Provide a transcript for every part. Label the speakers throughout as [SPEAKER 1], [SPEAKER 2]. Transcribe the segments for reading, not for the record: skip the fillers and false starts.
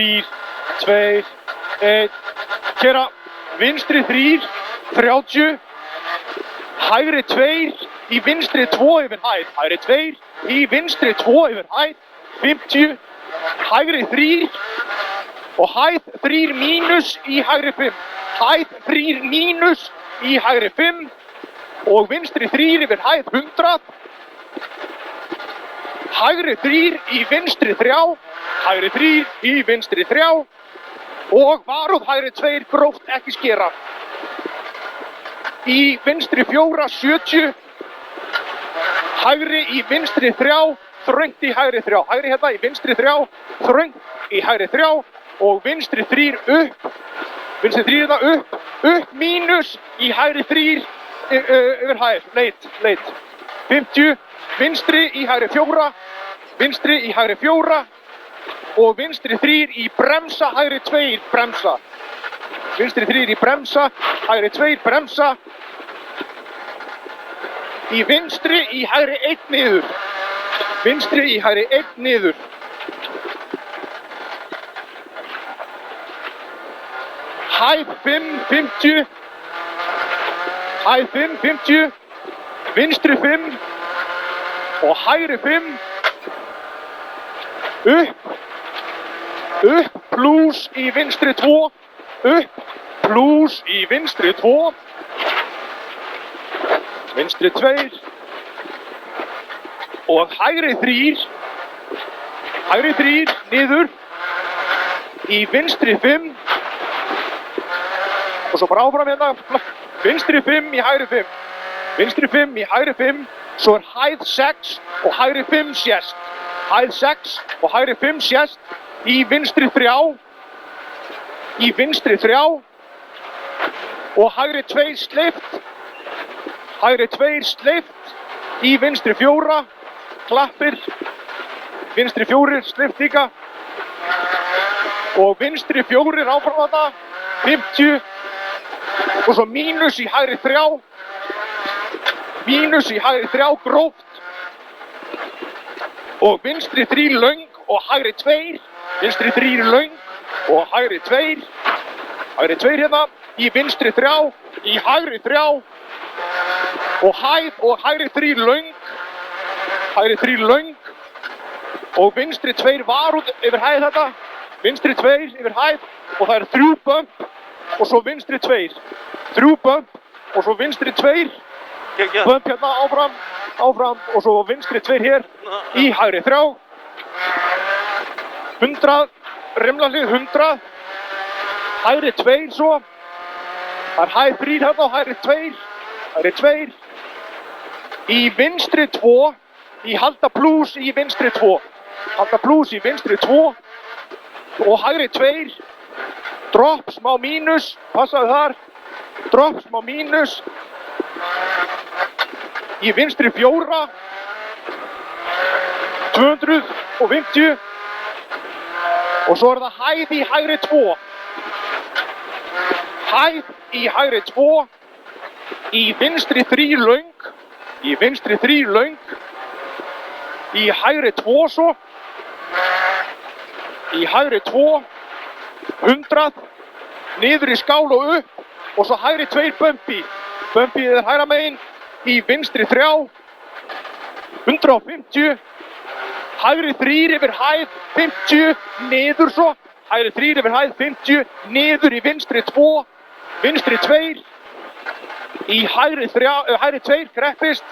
[SPEAKER 1] 3, 2, 1, kera, vinstri 3, 30, hægri 2, í vinstri 2 yfir hæð, hægri 2, í vinstri 2 yfir hæð, 50, hægri 3 og hæð 3 mínus í hægri 5, hæð 3 mínus í hægri 5 og vinstri 3 yfir hæð 100, hægri 3 í vinstri 3, hægri 3 í vinstri 3 og varúð hægri 2 gróft ekki skera. Í vinstri 4, 70, hægri í vinstri 3, þröngt í hægri 3, hægri hérna í vinstri 3, þröngt í hægri 3 og vinstri 3 upp, vinstri 3 hérna upp mínus í hægri 3 yfir hæð, leit, 50, vinstri í hægri 4, vinstri í hægri 4 og vinstri 3 í bremsa, hægri 2 bremsa, vinstri 3 í bremsa, hægri 2 bremsa, í vinstri í hægri 1 niður, vinstri í hægri 1 niður, hæð 5, 50, hæð 5, 50, vinstri 5 og hægri 5, upp, plus í vinstri 2, upp, plus í vinstri 2, vinstri 2 og hægri 3 niður, í vinstri 5 og svo bara áfram hérna, vinstri 5 í hægri 5, vinstri 5 í hægri 5, svo hæð 6 og hægri 5 sést, hæð 6 og hægri 5 sést, í vinstri 3, í vinstri 3 og hægri 2 sleift, hægri 2 sleift, í vinstri 4, klappir, vinstri 4 sleift líka og vinstri 4 áfram þetta, 50 og svo mínus í hægri 3, mínus í hægri 3 gróft og vinstri 3 löng og hægri 2, vinstri 3 löng og hægri 2, hægri 2 hérna, í vinstri 3, í hægri 3 og hægri 3 löng, hægri 3 löng og vinstri 2 varúð yfir hæð þetta, vinstri 2 yfir hæð og það 3 bump og svo vinstri 2, 3 bump og svo vinstri 2, bump hérna áfram og svo vinstri 2 hér í hægri 3, 100, rimlahlið 100, hægri 2 svo, það hæð 3 hérna og hægri 2, í vinstri 2, í halda plus í vinstri 2, halda plus í vinstri 2 og hægri 2, drop smá mínus, passaðu þar, drop smá mínus, í vinstri 4, 250 og svo það hæð í hægri 2, hæð í hægri 2, í vinstri 3 löng, í vinstri 3 löng, í hægri 2 svo, í hægri 2, 100, niður í skál og upp og svo hægri 2 bumpi, bumpið hægra megin, í vinstri 3, 150, hægri 3 yfir hæð 50, niður svo, hægri 3 yfir hæð 50, niður í vinstri 2, vinstri 2, í hægri 2 kreppist,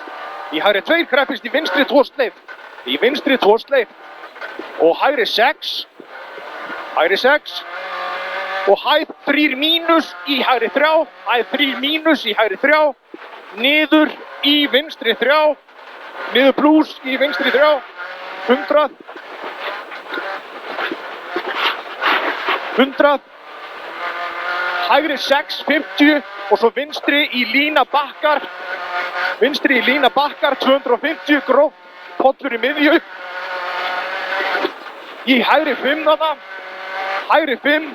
[SPEAKER 1] í hægri 2 kreppist, í vinstri 2 sleift, í vinstri 2 sleift og hægri 6 og hæð 3 mínus í hægri 3, hæð 3 mínus í hægri 3, niður í vinstri 3, niður plus í vinstri 3, 100, hægri 6, 50 og svo vinstri í lína bakkar, 250 gróft, pollur í miðju, í hægri 5 þarna, hægri 5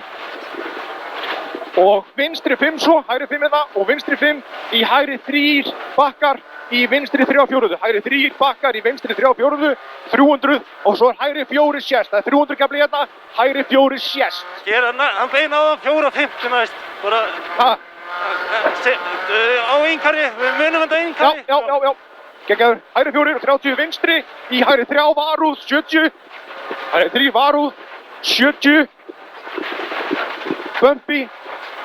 [SPEAKER 1] og vinstri 5 svo, hægri 5 hérna og vinstri 5 í hægri 3 bakkar, í vinstri 3/4, hægri 3 bakkar í vinstri 3/4, 300 og svo hægri 4 sést, það 300 kafli hérna, hægri 4 sést.
[SPEAKER 2] Hann beina á 4:50 næst, bara
[SPEAKER 1] Ha?
[SPEAKER 2] Á einkarri, við munum þetta einkarri.
[SPEAKER 1] Já. Geggjaður, hægri 4, 30 vinstri, í hægri 3 varúð, 70, hægri 3 varúð, 70, bumpy,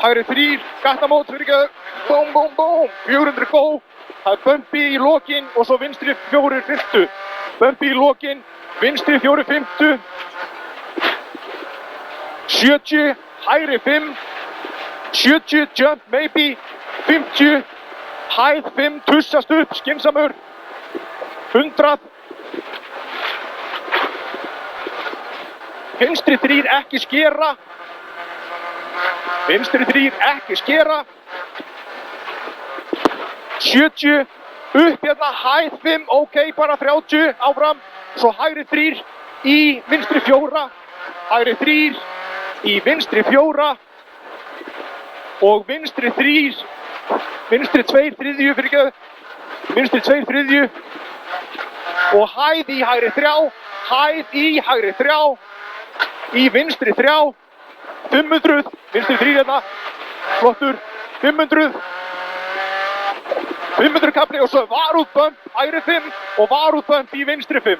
[SPEAKER 1] hægri 3, gattamót, fyrirgeðu, búm, 400 gó, það bumpy í lokin og svo vinstri 4/50, bumpy í lokin, vinstri 4/50, 70, hægri 5, 70, jump maybe, 50, hæð 5, tussast upp, skynsamur, 100, vinstri 3 ekki skera, vinstri 3 ekki skera, 70, upp hérna, hæð 5, ok, bara 30, áfram, svo hægri 3 í vinstri 4, hægri 3 í vinstri 4 og vinstri 3, vinstri 2/3, fyrirgeðu, vinstri 2/3 og hæð í hægri 3, hæð í hægri 3, í vinstri 3, 500, vinstri 3 hérna, flottur, 500 kafli og svo varúð bump, hægri 5 og varúð bump í vinstri 5.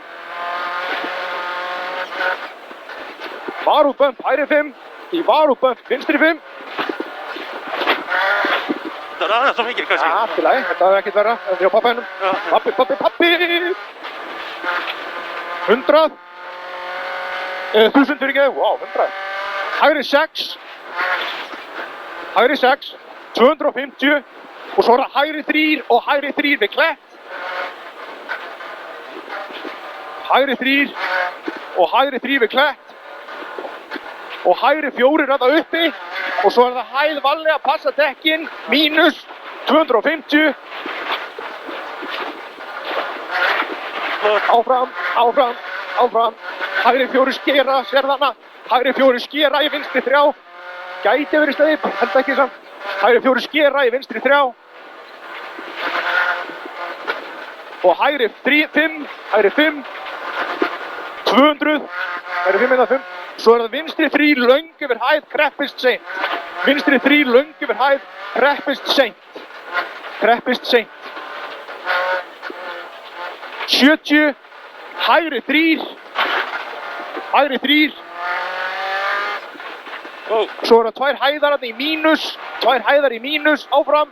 [SPEAKER 1] Varúð bump, hægri 5, í varúð bump, vinstri 5.
[SPEAKER 2] Það aðeins svo mikið kannski.
[SPEAKER 1] Allt í lagi, þetta hefði ekkert verra, en hjá pappa hennum. Pappi! 100. 1000 fyrirgeðu, wow, 100. Hægri 6. Hægri 6, 250 og svo er það hægri 3 og hægri 3 við klett. Hægri 3 og hægri 3 við klett. Og hægri 4 þetta uppi og svo er það hæð varlega, passa dekkin, mínus 250. Áfram. Hægri 4 skera, sérðana. Hægri 4 skera í vinstri 3. Gæti verið steip, held ekki samt. Hægri 4 skera í vinstri 3. Og hægri 5, hægri 5. 200, hægri 5 eða 5. Svo er það vinstri 3 löng yfir hæð, kreppist seint. Vinstri 3 löng yfir hæð, kreppist seint. 70, hægri 3. Hægri 3. Svo er það 2 hæðar í mínus. 2 hæðar í mínus, áfram.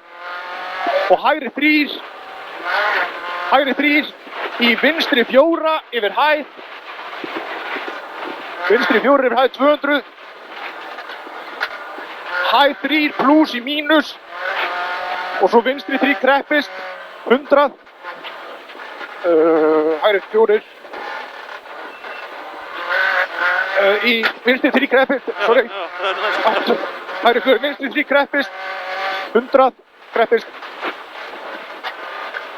[SPEAKER 1] Og hægri 3. Hægri 3 í vinstri 4 yfir hæð. Vinstri 4 yfir hæð 200. Hæð 3 pluss í mínus. Og svo vinstri 3 kreppist 100. Hægri 4. Í vinstri 3 kreppist, sorry. Hægri 4, vinstri 3 kreppist 100 kreppist.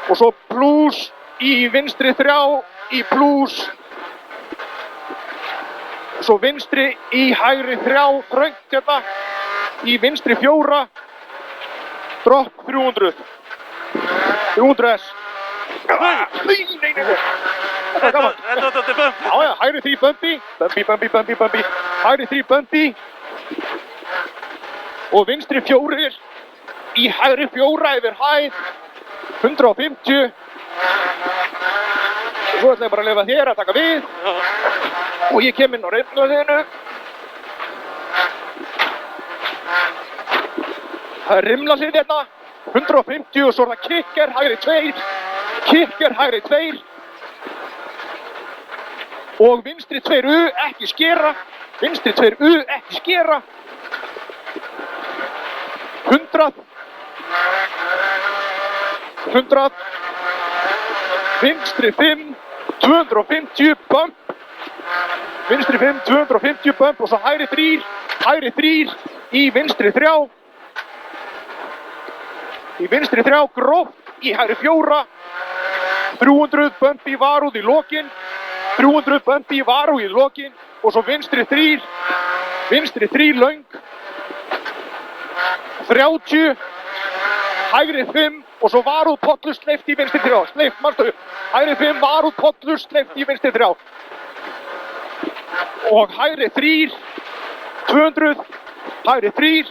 [SPEAKER 1] Og svo pluss í vinstri 3 í pluss. Svo vinstri í hægri 3, þröngt hérna, í vinstri 4, dropp 300. 300S. Nei. Þetta er gaman.
[SPEAKER 2] Þetta er bump.
[SPEAKER 1] Já, hægri 3 bumpy. Bumpy. Hægri 3 bumpy. Og vinstri 4 í hægri 4 yfir hæð, 150. Og svo ætla ég bara að leyfa þér að taka við. Og ég kem inn á rimlasliðinu. Það er rimlaslið hérna, 150 og svo er það kicker, hægri 2. Kicker, hægri 2. Og vinstri 2U, ekki skera. Vinstri 2U, ekki skera. 100. Vinstri 5, 250, bump. Vinstri 5, 250, bump og svo hægri 3. Hægri 3 í vinstri 3. Í vinstri 3, gróft í hægri 4. 300, bump í varúð í lokin. 300, bump í varúð í lokin. Og svo vinstri 3. Vinstri 3, löng. 30. Hægri 5. og svo varúð Pollu sleift í vinstri 3, sleift, manstu, hægri 5, varúð Pollu sleift í vinstri 3 og hægri 3, 200, hægri 3,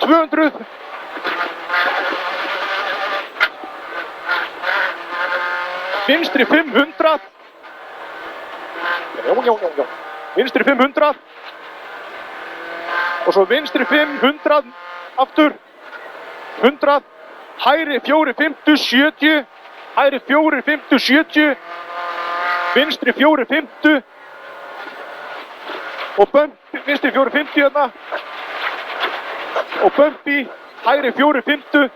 [SPEAKER 1] 200, vinstri 500, vinstri 500 og svo vinstri 500 aftur, 100, hægri 4, 50, 70, hægri 4, 50, 70, vinstri 4, 50 og bump, vinstri 4, 50 hérna og bumpi, hægri 4, 50,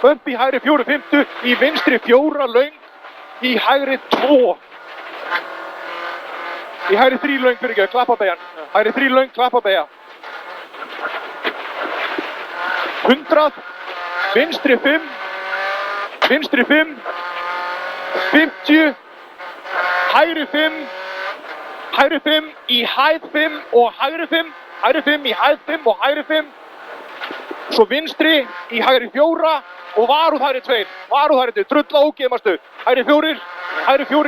[SPEAKER 1] bumpi, hægri 4, 50 í vinstri 4 löng, í hægri 2, í hægri 3 löng fyrir ekki, klappabeigjan, hægri 3 löng, klappabeigja, 100, vinstri 5, 50, hægri 5 í hæð 5 og hægri 5, hægri 5 í hæð 5 og hægri 5, svo vinstri í hægri 4 og varúð hægri 2, varúð hægri 2, drulla ógeð, mástu, hægri 4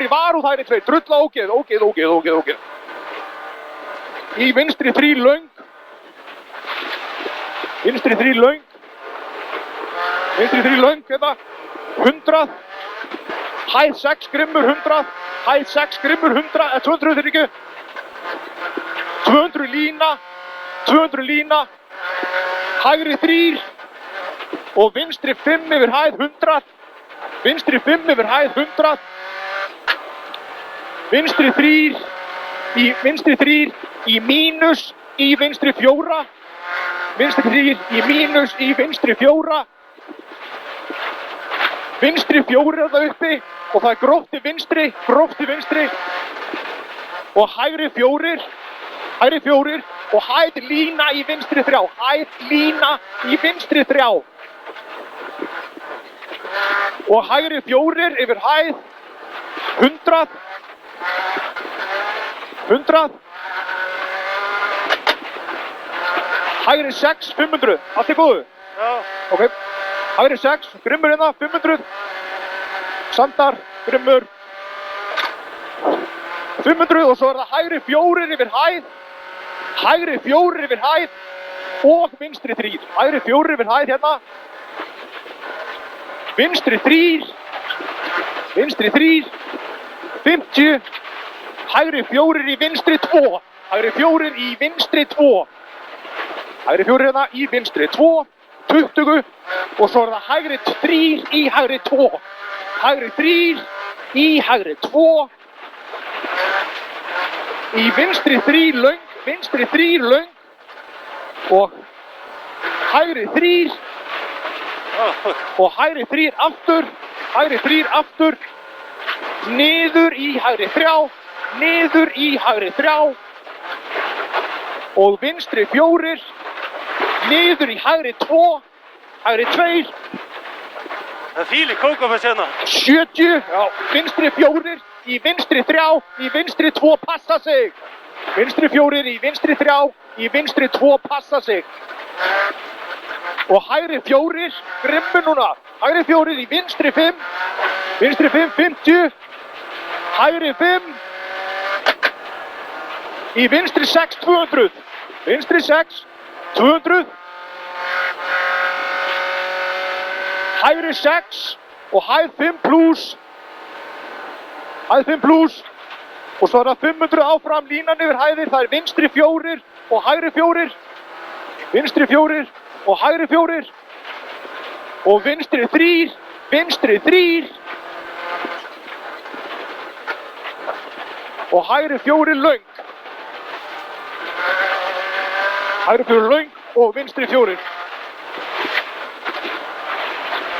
[SPEAKER 1] í varúð hægri 2, drulla ógeð, í vinstri 3 löng, vinstri 3 löng, hérna, 100, hæð 6 grimmur 100, hæð 6 grimmur 100, 200 þeir ekki, 200 lína, hægri 3 og vinstri 5 yfir hæð 100, vinstri 5 yfir hæð 100, vinstri 3 í mínus í vinstri 4, vinstri 3 í mínus í vinstri 4, vinstri 4 er það uppi og það er gróft til vinstri og hægri 4 og hæð lína í vinstri 3, hæð lína í vinstri 3 og hægri 4 yfir hæð 100, hægri 6, 500, allt er góðu?
[SPEAKER 2] Já.
[SPEAKER 1] Ok, hægri 6, grimmur hérna, 500, Sandar, grimmur, 500 og svo er það hægri 4 yfir hæð, og vinstri 3, hægri 4 yfir hæð hérna, vinstri 3, 50, hægri 4 í vinstri 2, hægri 4 í vinstri 2, hægri 4 hérna í vinstri 2, 20 og svo er það hægri 3 í hægri 2, hægri 3 í hægri 2, í vinstri 3 löng og hægri 3 og hægri 3 aftur, niður í hægri 3, og vinstri 4, niður í hægri 2, hægri 2,
[SPEAKER 2] Það er fíli kókofess hérna.
[SPEAKER 1] 70, já, vinstri 4, í vinstri 3, í vinstri 2, passa sig. Vinstri 4, í vinstri 3, í vinstri 2, passa sig. Og hægri 4, grimmu núna. Hægri 4 í vinstri 5, 50, hægri 5, í vinstri 6, 200, vinstri 6, 200, hægri 6 og hæð 5 plus, og svo er það 500 áfram línan yfir hæðir, það er vinstri 4 og hægri 4, vinstri 4 og hægri 4 og vinstri 3, og hægri 4 löng, hægri 4 löng og vinstri 4.